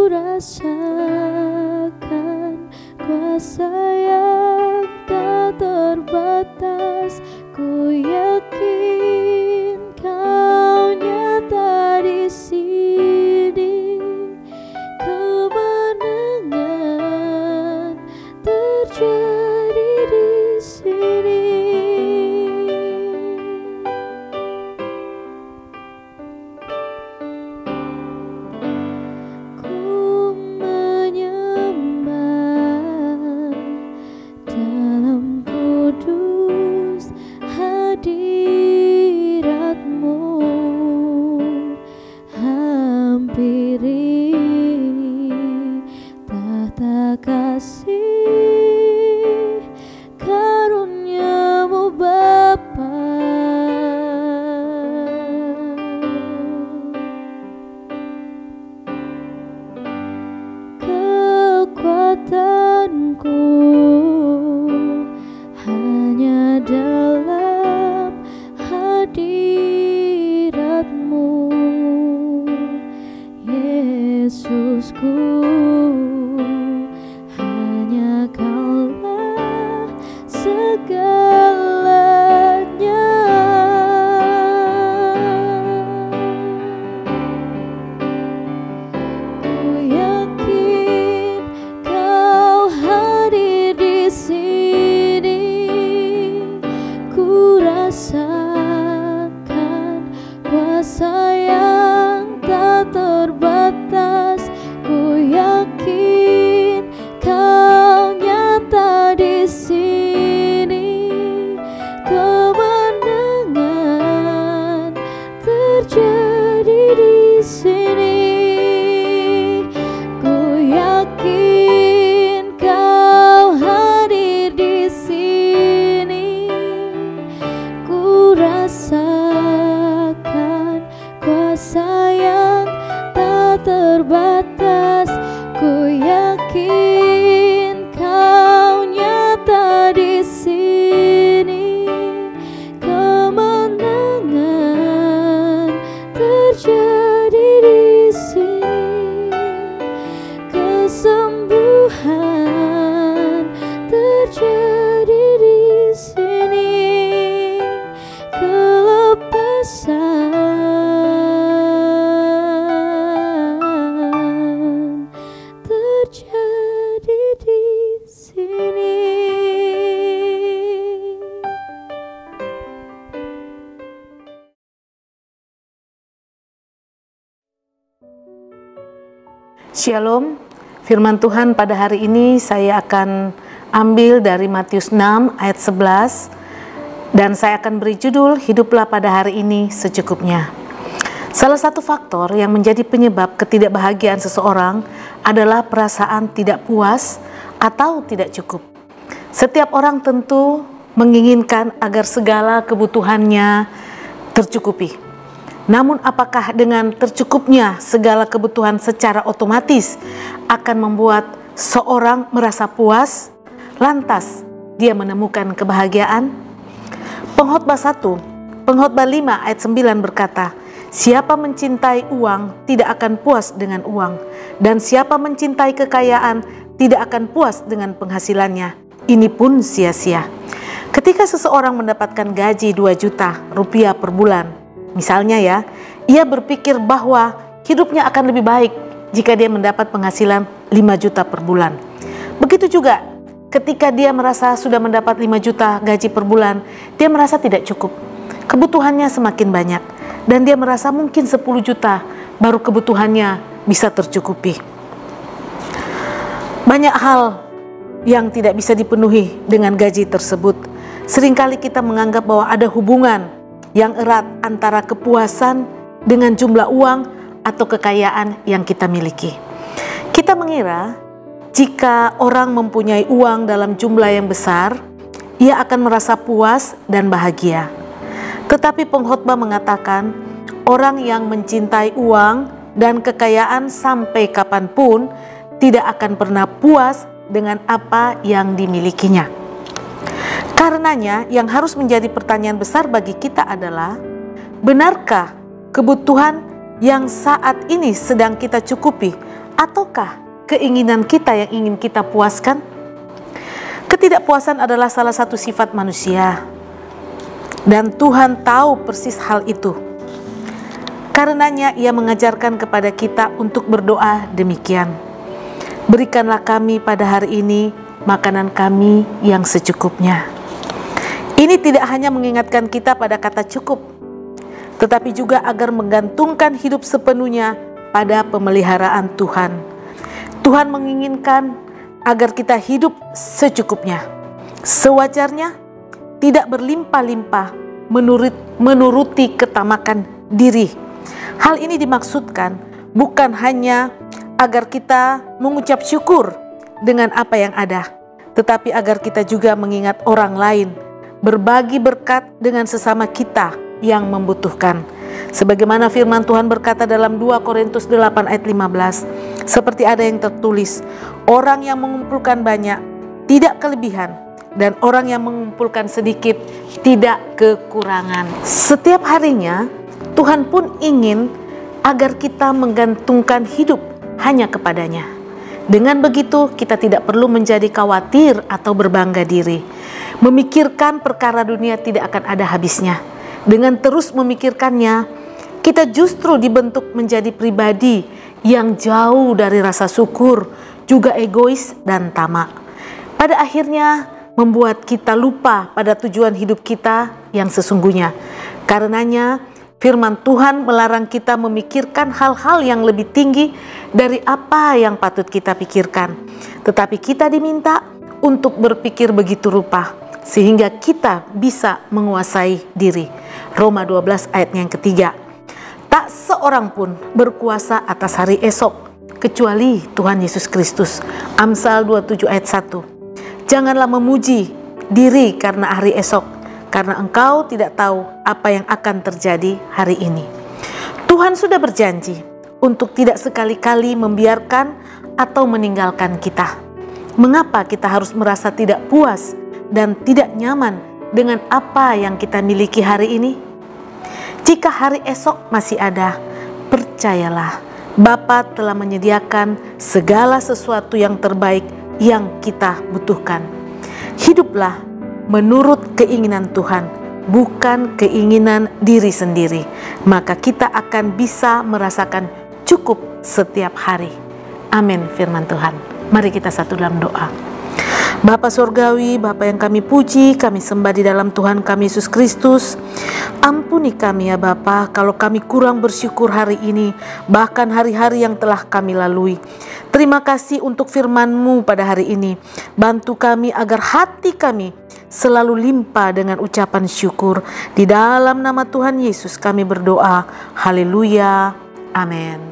rasakan kuasa yang tak terbatas. Ku yakin Kau nyata di sini. Kemenangan terjadi di sini. Ku menyembah dalam kudus hadirat-Mu. Hampiri tahta kasih karunia-Mu Bapa. Kekuatanku hanya dalam hadirat-Mu, Yesusku. Hanya Kaulah segalanya. Ku yakin Kau hadir di sini. Ku rasakan kuasa yang tak terbatas. Ku yakin Kau nyata di sini. Kemenangan terjadi di sini. Ku yakin Kau hadir di sini. Ku rasakan kuasa yang tak terbatas. Ku yakin Kau nyata di sini. Kemenangan terjadi di sini. Kesembuhan terjadi di sini. Kelepasan terjadi di sini. Shalom, firman Tuhan pada hari ini saya akan ambil dari Matius 6 ayat 11 dan saya akan beri judul Hiduplah pada hari ini secukupnya. Salah satu faktor yang menjadi penyebab ketidakbahagiaan seseorang adalah perasaan tidak puas atau tidak cukup. Setiap orang tentu menginginkan agar segala kebutuhannya tercukupi. Namun apakah dengan tercukupnya segala kebutuhan secara otomatis akan membuat seorang merasa puas, lantas dia menemukan kebahagiaan? Pengkhotbah 1, Pengkhotbah 5 ayat 9 berkata, siapa mencintai uang tidak akan puas dengan uang, dan siapa mencintai kekayaan tidak akan puas dengan penghasilannya. Ini pun sia-sia. Ketika seseorang mendapatkan gaji 2 juta rupiah per bulan, misalnya ya, ia berpikir bahwa hidupnya akan lebih baik jika dia mendapat penghasilan 5 juta per bulan. Begitu juga ketika dia merasa sudah mendapat 5 juta gaji per bulan, dia merasa tidak cukup. Kebutuhannya semakin banyak dan dia merasa mungkin 10 juta baru kebutuhannya bisa tercukupi. Banyak hal yang tidak bisa dipenuhi dengan gaji tersebut. Seringkali kita menganggap bahwa ada hubungan yang erat antara kepuasan dengan jumlah uang atau kekayaan yang kita miliki. Kita mengira jika orang mempunyai uang dalam jumlah yang besar, ia akan merasa puas dan bahagia. Tetapi pengkhotbah mengatakan, orang yang mencintai uang dan kekayaan sampai kapanpun tidak akan pernah puas dengan apa yang dimilikinya. Karenanya, yang harus menjadi pertanyaan besar bagi kita adalah, benarkah kebutuhan yang saat ini sedang kita cukupi Ataukah keinginan kita yang ingin kita puaskan? Ketidakpuasan adalah salah satu sifat manusia, dan Tuhan tahu persis hal itu. Karenanya Ia mengajarkan kepada kita untuk berdoa demikian. Berikanlah kami pada hari ini makanan kami yang secukupnya. Ini tidak hanya mengingatkan kita pada kata cukup, tetapi juga agar menggantungkan hidup sepenuhnya pada pemeliharaan Tuhan. Tuhan menginginkan agar kita hidup secukupnya, sewajarnya, tidak berlimpah-limpah menuruti ketamakan diri. Hal ini dimaksudkan bukan hanya agar kita mengucap syukur dengan apa yang ada, tetapi agar kita juga mengingat orang lain, berbagi berkat dengan sesama kita yang membutuhkan. Sebagaimana firman Tuhan berkata dalam 2 Korintus 8 ayat 15, seperti ada yang tertulis, orang yang mengumpulkan banyak tidak kelebihan, dan orang yang mengumpulkan sedikit tidak kekurangan. Setiap harinya Tuhan pun ingin agar kita menggantungkan hidup hanya kepadanya. Dengan begitu kita tidak perlu menjadi khawatir atau berbangga diri, memikirkan perkara dunia tidak akan ada habisnya. Dengan terus memikirkannya, kita justru dibentuk menjadi pribadi yang jauh dari rasa syukur, juga egois dan tamak. Pada akhirnya membuat kita lupa pada tujuan hidup kita yang sesungguhnya. Karenanya firman Tuhan melarang kita memikirkan hal-hal yang lebih tinggi dari apa yang patut kita pikirkan. Tetapi kita diminta untuk berpikir begitu rupa, sehingga kita bisa menguasai diri. Roma 12 ayat yang ketiga. Tak seorang pun berkuasa atas hari esok, kecuali Tuhan Yesus Kristus. Amsal 27 ayat 1. Janganlah memuji diri karena hari esok, karena engkau tidak tahu apa yang akan terjadi hari ini. Tuhan sudah berjanji untuk tidak sekali-kali membiarkan atau meninggalkan kita. Mengapa kita harus merasa tidak puas dan tidak nyaman dengan apa yang kita miliki hari ini? Jika hari esok masih ada, percayalah, Bapa telah menyediakan segala sesuatu yang terbaik yang kita butuhkan. Hiduplah menurut keinginan Tuhan, bukan keinginan diri sendiri. Maka kita akan bisa merasakan cukup setiap hari. Amin firman Tuhan. Mari kita satu dalam doa. Bapa Surgawi, Bapa yang kami puji, kami sembah di dalam Tuhan kami Yesus Kristus. Ampuni kami ya Bapa, kalau kami kurang bersyukur hari ini, bahkan hari-hari yang telah kami lalui. Terima kasih untuk firman-Mu pada hari ini. Bantu kami agar hati kami selalu limpah dengan ucapan syukur. Di dalam nama Tuhan Yesus kami berdoa. Haleluya. Amin.